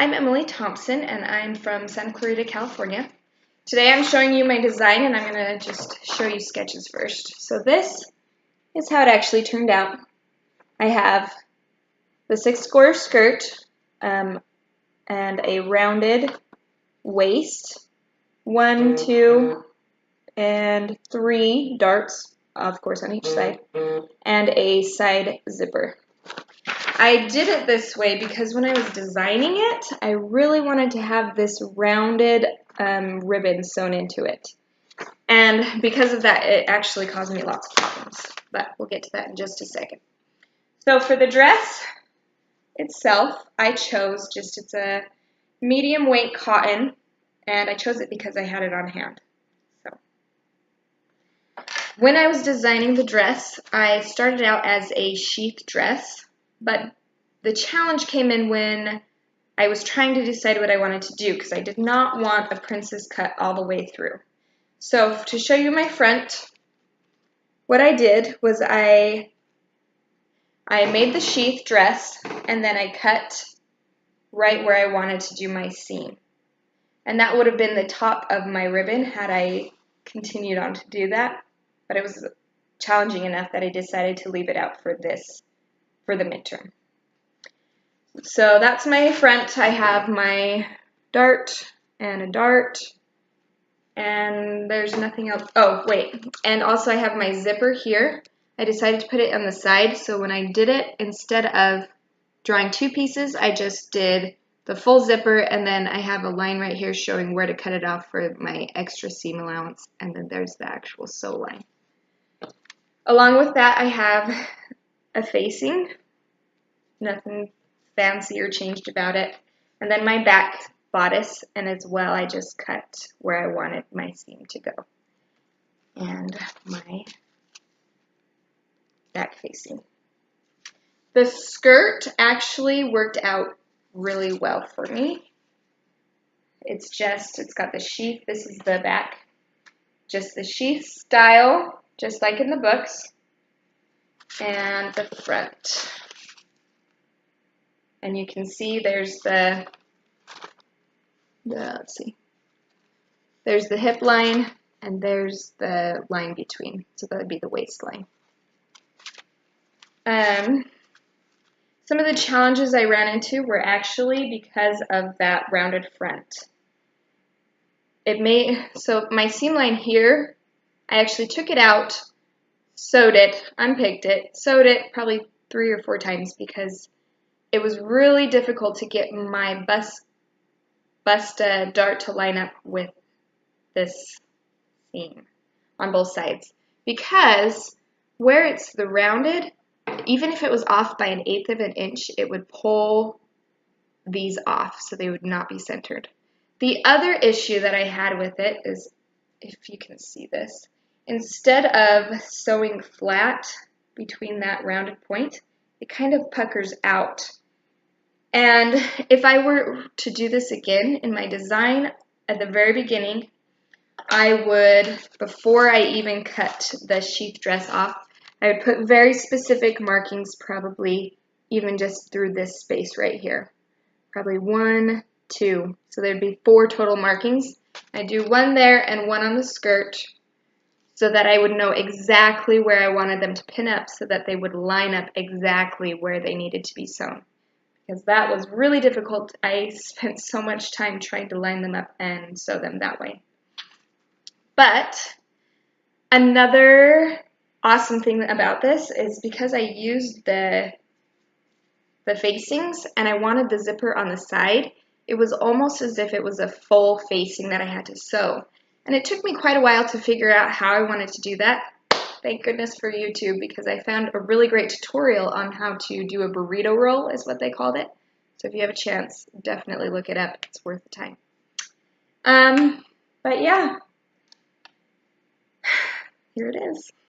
I'm Emily Thompson, and I'm from Santa Clarita, California. Today I'm showing you my design, and I'm going to just show you sketches first. So this is how it actually turned out. I have the 6-square skirt and a rounded waist, 1, 2, and 3 darts, of course, on each side, and a side zipper. I did it this way because when I was designing it, I really wanted to have this rounded ribbon sewn into it. And because of that, it actually caused me lots of problems. But we'll get to that in just a second. So for the dress itself, I chose it's a medium weight cotton, and I chose it because I had it on hand. So when I was designing the dress, I started out as a sheath dress. But the challenge came in when I was trying to decide what I wanted to do because I did not want a princess cut all the way through. So to show you my front, what I did was I made the sheath dress and then I cut right where I wanted to do my seam. And that would have been the top of my ribbon had I continued on to do that. But it was challenging enough that I decided to leave it out for the midterm. So that's my front. I have my dart and a dart, and there's nothing else. Oh, wait. And also I have my zipper here. I decided to put it on the side, so when I did it, instead of drawing 2 pieces, I just did the full zipper, and then I have a line right here showing where to cut it off for my extra seam allowance, and then there's the actual sew line. Along with that, I have a facing. Nothing fancy or changed about it. And then my back bodice, and as well I just cut where I wanted my seam to go. And my back facing. The skirt actually worked out really well for me. It's got the sheath. This is the back. Just the sheath style, just like in the books. And the front. And you can see there's there's the hip line, and there's the line between. So that would be the waistline. Some of the challenges I ran into were actually because of that rounded front. So my seam line here, I actually took it out, sewed it, unpicked it, sewed it probably 3 or 4 times because it was really difficult to get my bust dart to line up with this seam on both sides. Because where it's the rounded, even if it was off by 1/8 of an inch, it would pull these off so they would not be centered. The other issue that I had with it is, if you can see this, instead of sewing flat between that rounded point, it kind of puckers out. And if I were to do this again in my design at the very beginning, I would, before I even cut the sheath dress off, I would put very specific markings, probably even just through this space right here. Probably 1, 2. So there'd be 4 total markings. I do 1 there and 1 on the skirt so that I would know exactly where I wanted them to pin up so that they would line up exactly where they needed to be sewn. Because that was really difficult. I spent so much time trying to line them up and sew them that way. But another awesome thing about this is because I used the facings and I wanted the zipper on the side, it was almost as if it was a full facing that I had to sew. And it took me quite a while to figure out how I wanted to do that. Thank goodness for YouTube, because I found a really great tutorial on how to do a burrito roll, is what they called it. So if you have a chance, definitely look it up. It's worth the time. But yeah, here it is.